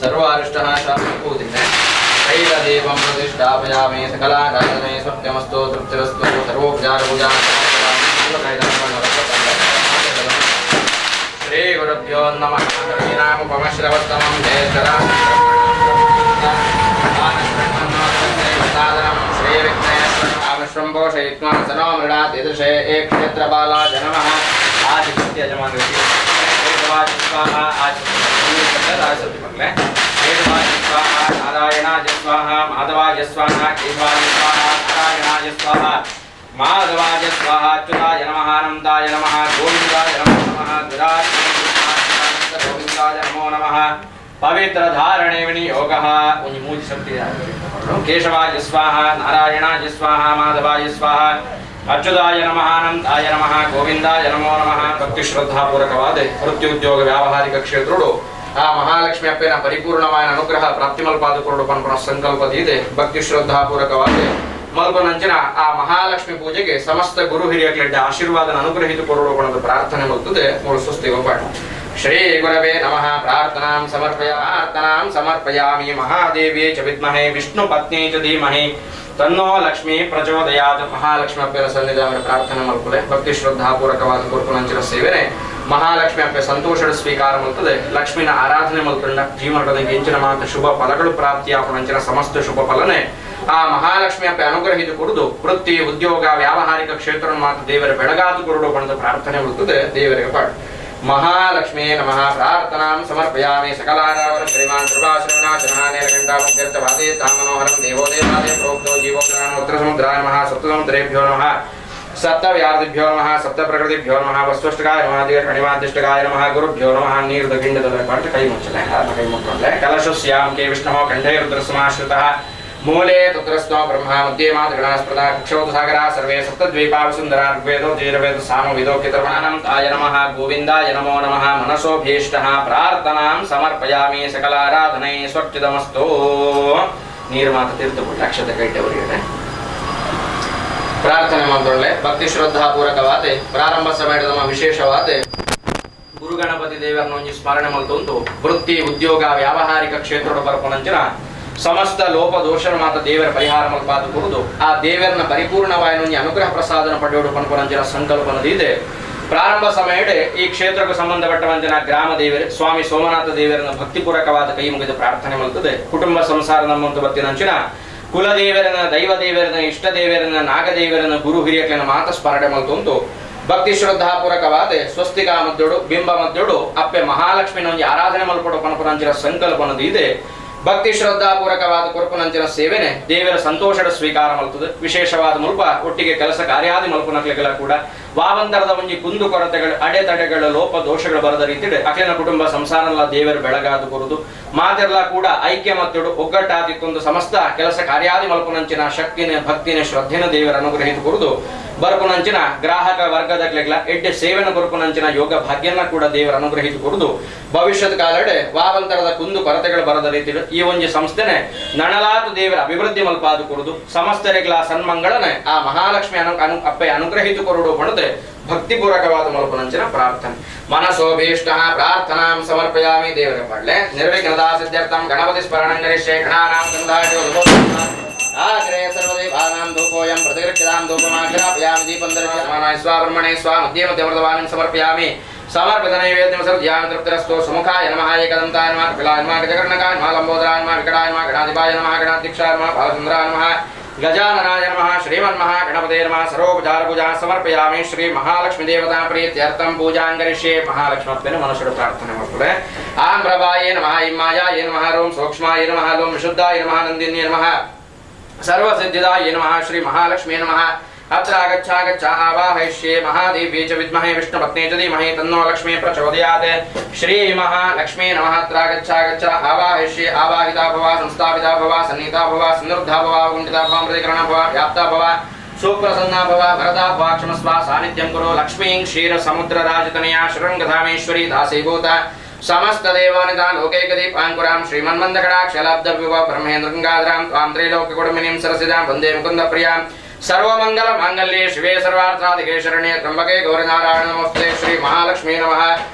सर्वारिष्टः शास्त्रपूजिने शैलदेवं प्रतिष्ठापयामि सकलाकारणे सत्यमस्तु तृप्तिरस्तु सर्वोपचारपूजा श्री गुरुभ्यो नमः नामुपमश्रवस्तमं जयश्चरां श्री विघ्नेश्वरश्रम्भोषयित्वा सनो मृणात् यदृशे एकक्षेत्रबाला जनमः आदित्य यजमान स्वाहा नारायणाय स्वाहा माधवाय स्वाहा केशवाय स्वाहा नारायणाय स्वाहा माधवाय स्वाहा अच्युताय नमः अनन्ताय नमः गोविन्दाय नमो नमः गोविन्दाय नमो नमः पवित्र धारणे विनियोगः मूज शक्ति केशवाय स्वाहा नारायणाय स्वाहा माधवाय स्वाहा अच्युताय नमः अनंताय नमः गोविंदाय नमो नमः भक्ति ಶ್ರದ್ಧಾಪೂರ್ವಕವಾದ ವೃತ್ತ್ಯುದ್ಯೋಗ ವ್ಯಾವಹಾರಿಕ ಕ್ಷೇತ್ರಗಳು ಆ ಮಹಾಲಕ್ಷ್ಮಿ ಅಪ್ಪನ ಪರಿಪೂರ್ಣವಾದ ಅನುಗ್ರಹ ಪ್ರಾಪ್ತಿಮಲ್ಪಾದ ಕೊರಡು ಪನ್ಪನ ಸಂಕಲ್ಪದಿದೆ ಭಕ್ತಿ ಶ್ರದ್ಧಾಪೂರ್ವಕವಾದ ಮಲ್ಪನಂಚಿನ ಆ ಮಹಾಲಕ್ಷ್ಮಿ ಪೂಜೆಗೆ ಸಮಸ್ತ ಗುರು ಹಿರಿಯಗಳ ಆಶೀರ್ವಾದನ ಅನುಗ್ರಹಿತ ಕೊರಡು ಪಣದ ಪ್ರಾರ್ಥನೆ ಮಾಡುತ್ತದೆ ಮೂರು ಸುಸ್ತಿವ ಪಾಠ ಶ್ರೀ ಗುರವೇ ನಮಃ ಪ್ರಾರ್ಥನಾಂ ಸಮರ್ಪಯಾಮಿ ಮಹಾದೇವಿಯೇ ಚ ವಿದ್ಮಹೇ ವಿಷ್ಣು ಪತ್ನಿ ಚ ಧೀಮಹಿ ತನ್ನೋ ಲಕ್ಷ್ಮೀ ಪ್ರಚೋದಯಾತ್ ಮಹಾಲಕ್ಷ್ಮಿ ಅಪ್ಪನ ಸನ್ನಿಧಾನ ಪ್ರಾರ್ಥನೆ ಮಲ್ಪದೆ ಭಕ್ತಿ ಶ್ರದ್ಧಾಪೂರ್ವಕವಾದ ಕೊರ್ಪುನಂಚಿನ ಸೇವೆನೆ ಮಹಾಲಕ್ಷ್ಮಿ ಅಪ್ಪೆ ಸಂತೋಷದ ಸ್ವೀಕಾರ ಮಲ್ಪದೆ ಲಕ್ಷ್ಮಿನ ಆರಾಧನೆ ಮಲ್ಪಂಡ ಜೀವನದ ಎಂಚಿನ ಮಾತ್ರ ಶುಭ ಫಲಗಳು ಪ್ರಾಪ್ತಿಯಾಪನಂಚಿನ ಸಮಸ್ತ ಶುಭ ಫಲನೆ ಆ ಮಹಾಲಕ್ಷ್ಮಿ ಅಪ್ಪೆ ಅನುಗ್ರಹಿತ ಕುರುದು ವೃತ್ತಿ ಉದ್ಯೋಗ ವ್ಯಾವಹಾರಿಕ ಕ್ಷೇತ್ರ ಮಾತ್ರ ದೇವರ ಬೆಳಗಾದು ಕುರುಡು ಬಣದ ಪ್ರಾರ್ಥನೆ ಮಲ್ಪದೆ ದೇವರಿಗೆ ಪಾಡು महालक्ष्मी नमः प्रार्थनां समर्पयामि सकलारावर श्रीमान कृपाश्रवणाचनः नीलकण्ठामुक्त्यर्थवादे तामनोहरं देवो देवादे प्रोक्तो जीवो उत्तरसमुद्राय नमः सप्तसमुद्रेभ्यो नमः सप्तव्यार्दिभ्यो नमः सप्तप्रकृतिभ्यो नमः वस्तुष्टकाय नमः दीर्घनिवादिष्टकाय नमः गुरुभ्यो नमः नीर्दगिण्डदले पाठ कೈ मुಚ್ಚಲೆ ಕೈ ಮುಟ್ಟಲೆ कलशस्यां के विष्णुः कण्ठे रुद्रसमाश्रितः मूले तत्रस्तो ब्रह्मा मध्ये मातृगणास्पदा क्षोतसागरा सर्वे सप्तद्वीपा वसुन्धरा ऋग्वेदो यजुर्वेद सामवेदो कितर्वणानन्ताय नमः गोविन्दाय नमो नमः मनसोभीष्टः प्रार्थनां समर्पयामि सकलाराधनै स्वच्ಛದಮಸ್ತೋ ನೀರು ಮಾತ ತೀರ್ಥಪುಟ್ಟ ಅಕ್ಷತೆ ಕೈಟವರಿಗೆ ಪ್ರಾರ್ಥನೆ ಮಾಡಿಕೊಳ್ಳೆ ಭಕ್ತಿ ಶ್ರದ್ಧಾಪೂರ್ವಕವಾದ ಪ್ರಾರಂಭ ಸಮಯದ ನಮ್ಮ ವಿಶೇಷವಾದ ಗುರುಗಣಪತಿ ದೇವರನ್ನು ಸ್ಮರಣೆ ಮಲ್ತೊಂದು ವೃತ್ತಿ ಉದ್ಯೋಗ ವ್ಯಾವಹಾರಿಕ ಕ್ಷೇತ್ರದ ಪರಪನಂಚಿನ ಸಮಸ್ತ ಲೋಪ ದೋಷರ ಮಾತ ದೇವರ ಪರಿಹಾರ ಮಲ್ಪಾದ ಕುರುದು ಆ ದೇವರನ್ನ ಪರಿಪೂರ್ಣವಾದ ಅನುಗ್ರಹ ಪ್ರಸಾದನ ಪಡೆಯೋಡು ಪನ್ಪನಂಚಿನ ಸಂಕಲ್ಪನದಿದೆ ಪ್ರಾರಂಭ ಸಮಯಡೆ ಈ ಕ್ಷೇತ್ರಕ್ಕೆ ಸಂಬಂಧಪಟ್ಟವಂತಿನ ಗ್ರಾಮ ದೇವರೇ ಸ್ವಾಮಿ ಸೋಮನಾಥ ದೇವರನ್ನ ಭಕ್ತಿಪೂರ್ವಕವಾದ ಕೈ ಮುಗಿದು ಪ್ರಾರ್ಥನೆ ಮಲ್ತದೆ ಕುಟುಂಬ ಸಂಸಾರ ನಮ್ಮಂತ ಬತ್ತಿನಂಚಿನ ಕುಲದೇವರನ್ನ ದೈವ ದೇವರನ್ನ ಇಷ್ಟ ದೇವರನ್ನ ನಾಗದೇವರನ್ನ ಗುರು ಹಿರಿಯಕನ ಮಾತ ಸ್ಮರಣೆ ಮಲ್ತೊಂದು ಭಕ್ತಿ ಶ್ರದ್ಧಾಪೂರ್ವಕವಾದ ಸ್ವಸ್ತಿಕ ಮದ್ದೋಡು ಬಿಂಬ ಮದ್ದೋಡು ಅಪ್ಪೆ ಮಹಾಲಕ್ಷ್ಮಿನ ಆರಾಧನೆ ಮಲ್ಪಡು ಪನ್ಪನಂಚಿನ ಸಂಕಲ್ಪನದಿದೆ ಭಕ್ತಿ ಶ್ರದ್ಧಾಪೂರ್ವಕವಾದ ಕೊರಪನಂಚಿನ ಸೇವೆನೆ ದೇವರ ಸಂತೋಷದ ಸ್ವೀಕಾರ ಮಲ್ತದೆ ವಿಶೇಷವಾದ ಮುಲ್ಪ ಒಟ್ಟಿಗೆ ಕೆಲಸ ಕಾರ್ಯಾದಿ ಮಲ್ಪನಕ್ಲೆಲ್ಲ ಕೂಡ ವಾವಂತರದ ಒಂಜಿ ಕುಂದು ಕೊರತೆಗಳು ಅಡೆತಡೆಗಳ ಲೋಪ ದೋಷಗಳು ಬರದ ರೀತಿಡೆ ಅಖಿಲ ಕುಟುಂಬ ಸಂಸಾರಲ್ಲ ದೇವರ ಬೆಳಗಾದು ಕೊರುದು ಮಾತೆಲ್ಲ ಕೂಡ ಐಕ್ಯ ಮತ್ತೊಡು ಒಗ್ಗಟ್ಟಾದಿತ್ತೊಂದು ಸಮಸ್ತ ಕೆಲಸ ಕಾರ್ಯಾದಿ ಮಲ್ಪನಂಚಿನ ಶಕ್ತಿನ ಭಕ್ತಿನ ಶ್ರದ್ಧೆನ ದೇವರ ಅನುಗ್ರಹಿತ ಕೊರುದು ಬರ್ಪುನಂಚಿನ ಗ್ರಾಹಕ ವರ್ಗದಕ್ಲೆಗ್ಲ ಎಡ್ಡೆ ಸೇವೆನ ಕೊರಪುನಂಚಿನ ಯೋಗ ಭಾಗ್ಯನ ಕೂಡ ದೇವರ ಅನುಗ್ರಹಿತ ಕೊರುದು ಭವಿಷ್ಯದ ಕಾಲಡೆ ವಾವಂತರದ ಕುಂದು ಕೊರತೆಗಳು ಬರದ ರೀತಿಡು ಈ ಒಂಜಿ ಸಂಸ್ಥೆನೆ ನಣಲಾತು ದೇವರ ಅಭಿವೃದ್ಧಿ ಮಲ್ಪಾದು ಕೊರುದು ಸಮಸ್ತರಿಗಳ ಸನ್ಮಂಗಳನೆ ಆ ಮಹಾಲಕ್ಷ್ಮಿ ಅಪ್ಪೆ ಅನುಗ್ರಹಿತ ಕೊರುಡು ಪಣದೆ ಭಕ್ತಿಪೂರ್ವಕವಾದ ಮಲ್ಪನಂಚಿನ ಪ್ರಾರ್ಥನೆ ಮನಸೋಭೀಷ್ಟ ಪ್ರಾರ್ಥನಾಂ ಸಮರ್ಪಯಾಮಿ ದೇವರ ಪಡ್ಲೆ ನಿರ್ವಿಘ್ನತಾ ಸಿದ್ಧಾರ್ಥಂ ಗಣಪತಿ ಸ್ಮರಣಂಗರಿಷ್ಯೆ ಗಣಾನಾಂ ಗಂಧಾಢ್ಯೋ ಆಗ್ರೇ ಸರ್ವದೇವಾನಾಂ ಧೂಪೋಯಂ ಪ್ರತಿಗೃಹ್ಯತಾಂ ಧೂಪಮಾಗ್ರಾಪಯಾಮಿ ದೀಪಂ ದರ್ಶಮಾನಾಯ ಸ್ವಾಬ್ರಹ್ಮಣೇ ಸ್ವಾ ಮಧ್ಯೆ ಮಧ್ಯಮರ್ಧವಾನಿಂ ಸಮರ್ಪಯಾಮಿ ಸಮರ್ಪಿತ ನೈವೇದ್ಯಂ ಸರ್ವ್ಯಾಂ ತೃಪ್ತಿರಸ್ತೋ ಸುಮುಖಾಯ ನಮಃ ಏಕದಂತಾಯ ನಮಃ ಕಪಿಲಾಯ ನಮಃ ಗಜಕರ್ಣಕಾಯ ನಮಃ ಲಂಬೋದರಾಯ ನಮಃ ವಿಕಟಾಯ ನಮಃ ಗಣಾಧಿಪಾಯ ನಮಃ ಗಣಾಧ್ಯಕ್ಷಾಯ ನಮಃ ಬಾಲಚಂದ್ರಾಯ ನಮಃ ಗಜಾನನಾಯ ನಮಃ ಶ್ರೀಮನ್ಮಃ ಗಣಪತೆ ನಮಃ ಸರ್ವೋಪಚಾರ ಪೂಜಾ ಸಮರ್ಪಯಾಮಿ ಶ್ರೀ ಮಹಾಲಕ್ಷ್ಮೀ ದೇವತಾ ಪ್ರೀತ್ಯರ್ಥಂ ಪೂಜಾಂಗರಿಷ್ಯೆ ಮಹಾಲಕ್ಷ್ಮಪ್ಪನ ಮನಸ್ಸುಡ ಪ್ರಾರ್ಥನೆ ಮಾಡ್ತಾರೆ ಆಮ್ರವಾಯ ನಮಃ ಇಮ್ಮಾಯಾಯ ನಮಃ ಓಂ ಸೂಕ್ಷ್ಮಾಯ ನಮಃ ಓಂ ವಿಶುದ್ಧಾಯ ನಮಃ ನಂದಿನ್ಯೈ ನಮಃ सर्वसिद्धिदाय नमः श्री महालक्ष्मी नमः अत्र आगच्छ आवाहयिष्ये महादेव्यै च विद्महे विष्णुपत्न्यै च धीमहि तन्नो लक्ष्मी प्रचोदयात् श्री महालक्ष्मी नमः अत्र आगच्छ आवाहयिष्ये आवाहिता भव संस्थापिता भव सन्नीता भव सन्निरुद्धा भव कुण्ठिता भव मृतिकरणा भव व्याप्ता भव सुप्रसन्ना भव भरता भव क्षमस्व सानिध्यं कुरु लक्ष्मीं क्षीरसमुद्रराजतनया शृङ्गधामेश्वरी दासीभूत समस्त देवानिता लोकैकदीपाङ्कुरां श्रीमन्मन्दकटाक्षलब्धविभव ब्रह्मेन्द्रगङ्गाधरां त्वां त्रैलोक्यकुटुम्बिनीं सरसिजां वन्दे मुकुन्दप्रियां सर्वमंगल मांगल्ये शिवे सर्वार्थसाधिके शरण्ये त्र्यंबके गौरी नारायण नमोस्तुते श्री महालक्ष्मी नमः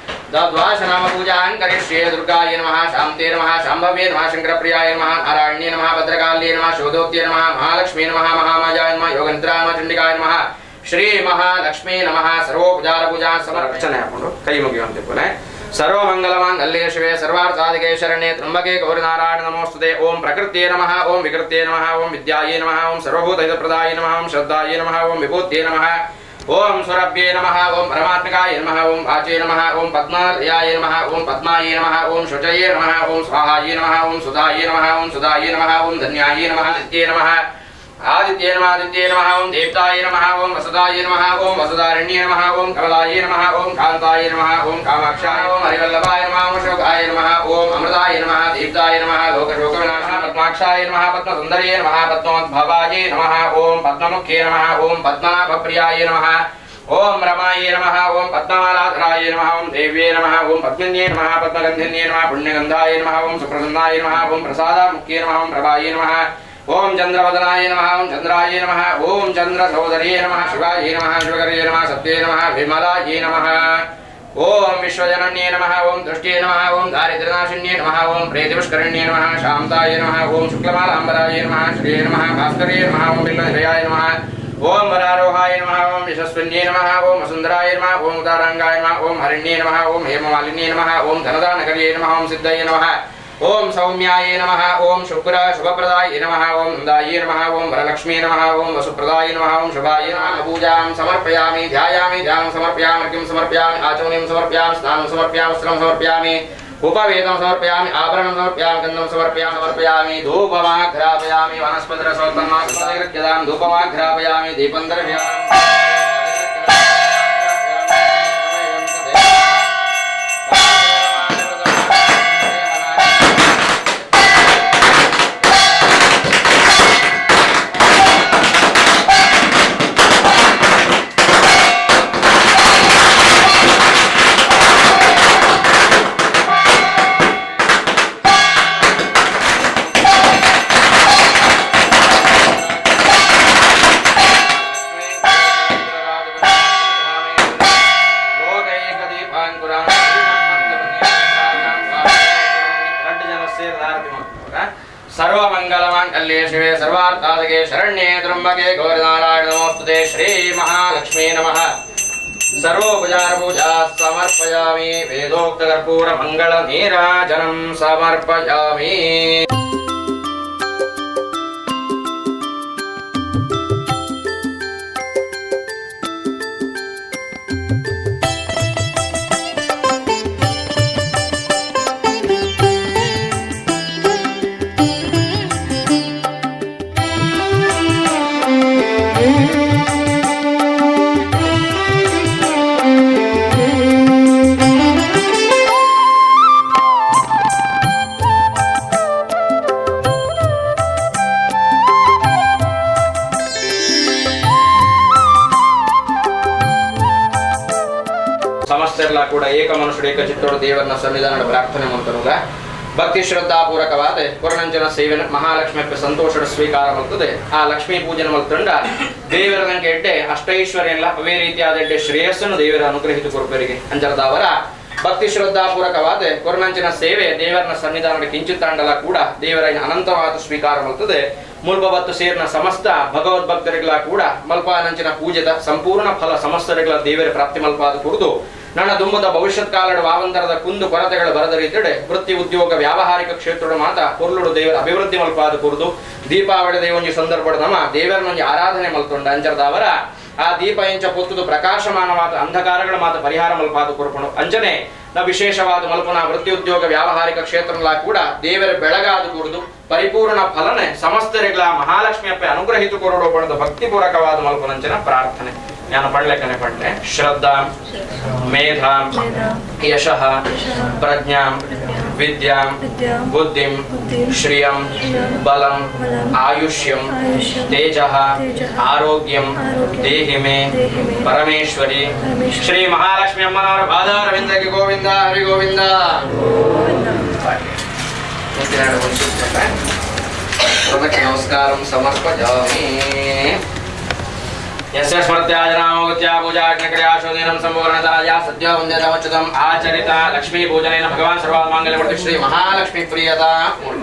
द्वादश नाम पूजां करिष्ये दुर्गायै नमः शान्ते नमः शाम्भव्ये नमः शंकरप्रियाय नमः नारायण्ये नमः भद्रकाल्ये नमः शोधोक्त्ये नमः महालक्ष्मी नमः महामायाय नमः योगनिद्राय नमः चंडिकाय नमः श्री महालक्ष्मी नमः सर्वोपचार पूजा समर्पणे हाಕೊಂಡು ಕೈ ಮುಗಿಯುವಂತೆ सर्वमंगलमांगल्ये शिवे सर्वार्थसाधिके शरण्ये त्र्यंबके गौरी नारायण नमोस्तुते ओम प्रकृत्ये नमः ओम विकृत्ये नमः ओम विद्याये नमः ओम सर्वभूतहितप्रदाय नमः ओम श्रद्धाये नमः ओम विभूत्ये नमः ओम सुरभ्ये नमः ओम परमात्मकाय नमः ओम वाचे नमः ओम पद्मालयाय नमः ओम पद्माये नमः ओम शुचये नमः ओम स्वाहाये नमः ओम सुधाये नमः ओम सुधाये नमः ओम धन्याये नमः नित्ये नमः आदित्ये नमः आदित्ये नमः ओम देवताय नमः ओम वसुदाय नमः ओम वसुदारण्ये नमः ओम कमलाय नमः ओम कांताय नमः ओम कामाक्षाय ओम हरिवल्लभाय नमः ओम शोकाय नमः ओम अमृताय नमः देवताय नमः लोकशोकविनाशाय पद्माक्षाय नमः पद्मसुन्दर्ये नमः पद्मोद्भवाय नमः ओम पद्ममुख्ये नमः ओम पद्मनाभप्रियाय नमः ओम रमाय नमः ओम पद्ममालाधराय नमः ओम देव्ये नमः ओम पद्मिन्ये नमः पद्मगन्धिन्ये नमः पुण्यगन्धाय नमः ओम सुप्रसन्नाय नमः ओम प्रसादामुख्ये नमः ओम प्रभाये नमः ओम चंद्रवदनाय नमः ओम चंद्राय नमः ओम चंद्रसोदर्ये नमः शिवाय नमः शिवकर्ये नमः सत्ये नमः विमलाय नमः ओम विश्वजनन्ये नमः ओम दृष्ट्ये नमः ओम दारिद्र्यनाशिन्ये नमः ओम प्रेतिपुष्करण्ये नमः शान्ताय नमः ओम शुक्लमालाम्बराय नमः श्रिये नमः भास्कर्ये नमः ओम बिल्वनिलयाय नमः ओम वरारोहाय नमः ओम यशस्विन्ये नमः ओम वसुन्धराय नमः ओम उदारांगाय नमः ओम हरिण्ये नमः ओम हेममालिन्ये नमः ओम धनदानकर्ये नमः ओम सिद्धये नमः ओम सौम्याय नमः ओम शुक्र शुभप्रदाय नमः ओम नन्दाय नमः ओम वरलक्ष्मी नमः ओम वसुप्रदाय नमः ओम शुभाय नमः पूजां समर्पयामि ध्यायामि ध्यानं समर्पयामि अर्घ्यं समर्पयामि आचमनीं समर्पयामि स्नानं समर्पयामि वस्त्रं समर्पयामि उपवेदं समर्पयामि आभरणं समर्पयामि गन्धं समर्पयामि धूपमाघ्रापयामि वनस्पतिरसोत्तमाग्रदां धूपमाघ्रापयामि दीपं दर्शयामि सर्वमंगलमांगल्ये शिवे सर्वार्थसाधिके शरण्ये त्र्यंबके गौरी नारायण नमोस्तुते श्री महालक्ष्मी नमः सर्वोपचार पूजा समर्पयामि वेदोक्त कर्पूर मंगल नीराजनं समर्पयामि ಸಮಸ್ತೆಲ್ಲ ಕೂಡ ಏಕ ಮನುಷ್ಯರು ಏಕ ಚಿತ್ತೋಡು ದೇವರನ್ನ ಸನ್ನಿಧಾನದ ಪ್ರಾರ್ಥನೆ ಮಾಡ್ತಾರಲ್ಲ ಭಕ್ತಿ ಶ್ರದ್ಧಾಪೂರ್ವಕವಾದ ಕೊರನಂಜನ ಸೇವೆನ ಮಹಾಲಕ್ಷ್ಮಿ ಸಂತೋಷದ ಸ್ವೀಕಾರ ಮಾಡ್ತದೆ ಆ ಲಕ್ಷ್ಮೀ ಪೂಜನೆ ಮಾಡ್ತಂಡ ದೇವರ ನಂಗೆ ಎಡ್ಡೆ ಅಷ್ಟೈಶ್ವರ್ಯ ಎಲ್ಲ ಅವೇ ರೀತಿಯಾದ ಎಡ್ಡೆ ಶ್ರೇಯಸ್ಸನ್ನು ದೇವರ ಅನುಗ್ರಹಿತ ಕೊರಪರಿಗೆ ಅಂಜರದವರ ಭಕ್ತಿ ಶ್ರದ್ಧಾಪೂರ್ವಕವಾದ ಕೊರನಂಜನ ಸೇವೆ ದೇವರನ ಸನ್ನಿಧಾನದ ಕಿಂಚಿತ್ತಾಂಡಲ ಕೂಡ ದೇವರ ಅನಂತವಾದ ಸ್ವೀಕಾರ ಮಾಡ್ತದೆ ಮುಲ್ಬವತ್ತು ಸೇರಿನ ಸಮಸ್ತ ಭಗವದ್ಭಕ್ತರಿಗಳ ಕೂಡ ಮಲ್ಪಾನಂಚಿನ ಪೂಜೆದ ಸಂಪೂರ್ಣ ಫಲ ಸಮಸ್ತರಿಗಳ ದೇವರ ಪ್ರಾಪ್ತಿ ಮಲ್ಪಾದ ಕುರಿತು ನನ್ನ ದುಂಬದ ಭವಿಷ್ಯತ್ ಕಾಲದ ವಾವಂತರದ ಕುಂದು ಕೊರತೆಗಳ ಬರದ ರೀತಿಯಡೆ ವೃತ್ತಿ ಉದ್ಯೋಗ ವ್ಯಾವಹಾರಿಕ ಕ್ಷೇತ್ರದ ಮಾತ ಪೊರ್ಲುಡು ದೇವರ ಅಭಿವೃದ್ಧಿ ಮಲ್ಪಾದ ಕುರಿತು ದೀಪಾವಳಿ ದೇವೊಂಜಿ ಸಂದರ್ಭದ ನಮ್ಮ ದೇವರನೊಂಜಿ ಆರಾಧನೆ ಮಲ್ತೊಂಡ ಅಂಜರದವರ ಆ ದೀಪ ಎಂಚ ಪೊತ್ತುದು ಪ್ರಕಾಶಮಾನವಾದ ಅಂಧಕಾರಗಳ ಮಾತ ಪರಿಹಾರ ಮಲ್ಪಾದ ಕೊರಪಣು ಅಂಜನೆ ನ ವಿಶೇಷವಾದ ಮಲ್ಪನ ವೃತ್ತಿ ಉದ್ಯೋಗ ವ್ಯಾವಹಾರಿಕ ಕ್ಷೇತ್ರಗಳ ಕೂಡ ದೇವರ ಬೆಳಗಾದ ಕುರಿದು ಪರಿಪೂರ್ಣ ಫಲನೆ ಸಮಸ್ತರಿಗಳ ಮಹಾಲಕ್ಷ್ಮಿ ಅಪ್ಪ ಅನುಗ್ರಹಿತ ಕೊರಡೋ ಪಣದ ಭಕ್ತಿಪೂರ್ವಕವಾದ ಮಲ್ಪನಂಚನ ಪ್ರಾರ್ಥನೆ ಜ್ಞಾನ ಪಡ್ಲೆಕ್ಕನೆ ಪಡ್ಲೆ ಶ್ರದ್ಧಾ ಮೇಧಾಂ ಯಶಃ ಪ್ರಜ್ಞಾಂ ವಿದ್ಯಾಂ ಬುದ್ಧಿಂ ಶ್ರಿಯಂ ಬಲಂ ಆಯುಷ್ಯಂ ತೇಜಃ ಆರೋಗ್ಯಂ ದೇಹಿ ಮೇ ಪರಮೇಶ್ವರಿ ಶ್ರೀ ಮಹಾಲಕ್ಷ್ಮಿ ಅಮ್ಮನವರ ಪಾದಾರವಿಂದಕ್ಕೆ ಗೋವಿಂದ ಹರಿ ಗೋವಿಂದ. ನಮಸ್ಕಾರಂ ಸಮರ್ಪಯಾಮಿ. यस्य स्मृत्याजनामोगत्या पूजाग्निक्रियाशोदीनं सम्पूर्णतराया सद्यो वन्द्यतमच्युतम् आचरित लक्ष्मी पूजनेन भगवान् सर्वमङ्गलमूर्ति श्री महालक्ष्मी प्रियता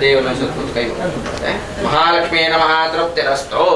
देवनं सुतु कೈ महालक्ष्मी नमः तृप्तिरस्तु।